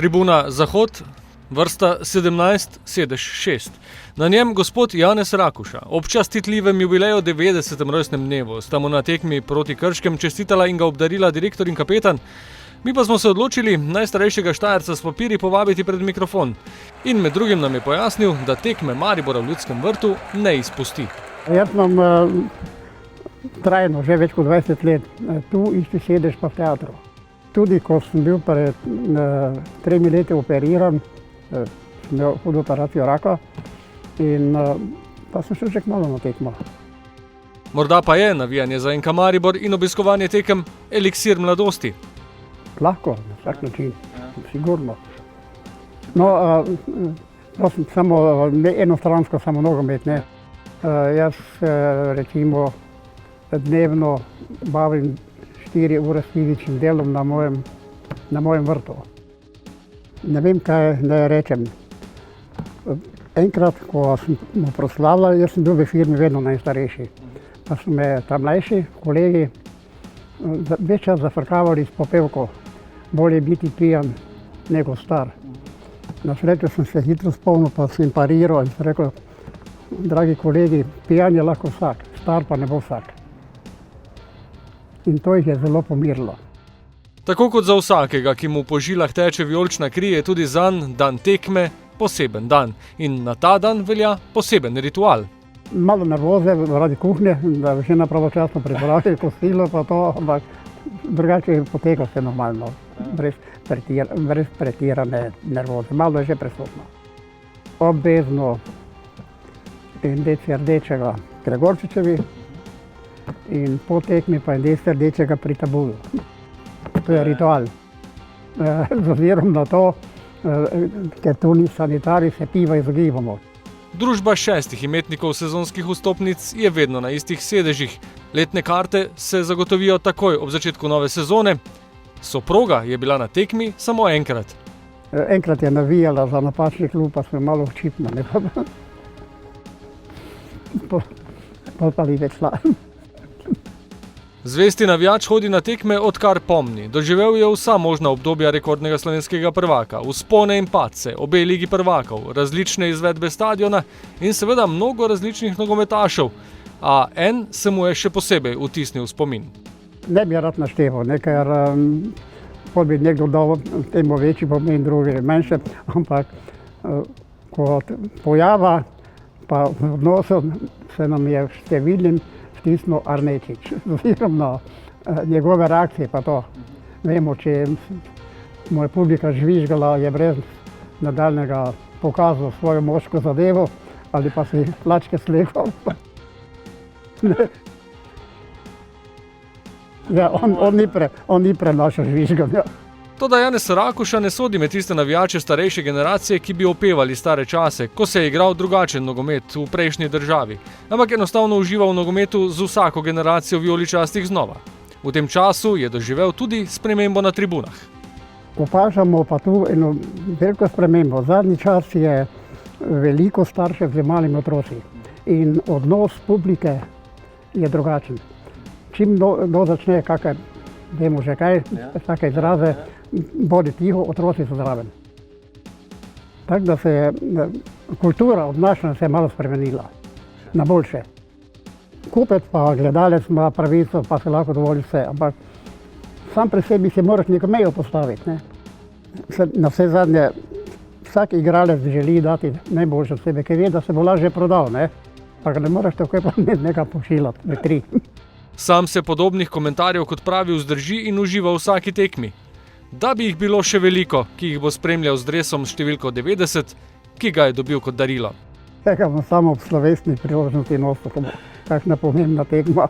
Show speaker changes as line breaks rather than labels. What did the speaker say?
Tribuna Zahod, vrsta 17, sedež 6. Na njem gospod Janez Rakuša. Ob častitljivem jubileju 90. rojstnem dnevu sta mu na tekmi proti Krškem čestitala in ga obdarila direktor in kapetan. Mi pa smo se odločili najstarejšega Štajerca s papirji povabiti pred mikrofon. In med drugim nam je pojasnil, da tekme Maribora v Ljudskem vrtu ne izpusti.
Jaz imam trajno, že več kot 20 let, tu isti sedež pa v teatru. Tudi ko sem bil pred 3 leti operiran, sem imel hudo operacijo raka in pa sem šel že kmalu na tekmo.
Morda pa je navijanje za NK Maribor in obiskovanje tekem eliksir mladosti.
Lahko, na vsak način, sigurno. No, prosim, samo enostransko, samo nogomet, ne. Jaz recimo dnevno bavim 4 ure s fizičnim delom na mojem vrtu. Ne vem, kaj naj rečem. Enkrat, ko smo proslavljali, jaz sem bil v firmi vedno najstarejši. Pa so me ta mlajši kolegi več čas zafrkavali s popevko. Bolje biti pijan nego star. Na srečo sem se hitro spomnil, pa sem pariral in sem rekel, dragi kolegi, pijan je lahko vsak, star pa ne bo vsak. In to jih je zelo pomirilo.
Tako kot za vsakega, ki mu po žilah teče vijolična kri, je tudi zanj dan tekme poseben dan. In na ta dan velja poseben ritual.
Malo nervoze zaradi kuhnje, da bi še pravočasno pripravili kosilo pa to, ampak drugače poteka vse normalno, brez pretirane nervoze. Malo je že prisotno. Obvezno en deci rdečega Gregorčičevi in po tekmi pa en deci rdečega pri tabulu. To je ritual. Z ozirom na to, ker tu ni sanitarij, se piva izogibamo.
Družba 6 imetnikov sezonskih vstopnic je vedno na istih sedežih. Letne karte se zagotovijo takoj ob začetku nove sezone. Soproga je bila na tekmi samo enkrat.
Enkrat je navijala za napačni klub, pa smo malo očitno. Pa ni več šla.
Zvesti navijač hodi na tekme, odkar pomni. Doživel je vsa možna obdobja rekordnega slovenskega prvaka, vzpone in padce, obe ligi prvakov, različne izvedbe stadiona in seveda mnogo različnih nogometašev. A en se mu je še posebej vtisnil v spomin.
Ne bi rad našteval, ker pot bi nekdo dal temu večji pomen, drugi manjše, ampak kot pojava pa v odnosu se nam je številnim vtisnil Arnečič. Z ozirom na njegove reakcije pa to. Vemo, če mu je publika žvižgala, je brez nadaljnega pokazal svojo moško zadevo ali pa si plačke slegal. Ja, on ni prenašal žvižganja.
Toda Janez Rakuša ne sodi med tiste navijače starejše generacije, ki bi opevali stare čase, ko se je igral drugačen nogomet v prejšnji državi, ampak enostavno užival v nogometu z vsako generacijo vijoličastih znova. V tem času je doživel tudi spremembo na tribunah.
Opažamo pa tu eno veliko spremembo. Zadnji čas je veliko staršev z malimi otroci in odnos publike je drugačen. Čim začne kakšne, vemo že kaj, take izraze, bodi tiho, otroci so zraven. Tako da se je kultura obnašanja se je malo spremenila, na boljše. Kupec pa gledalec ima pravico, pa se lahko dovoli vse, ampak sam pri sebi se moraš neko mejo postaviti. Ne? Na vse zadnje, vsak igralec želi dati najboljše od sebe, ker ve, da se bo lažje prodal, ne? Pa ga ne moraš takoj pa nekaj pošiljati, v 3.
Sam se podobnih komentarjev, kot pravi, vzdrži in uživa v vsaki tekmi. Da bi jih bilo še veliko, ki jih bo spremljal z dresom številko 90, ki ga je dobil kot darilo.
Tega bom samo ob slovesni priložnosti nosil, kakšna pomembna tekma.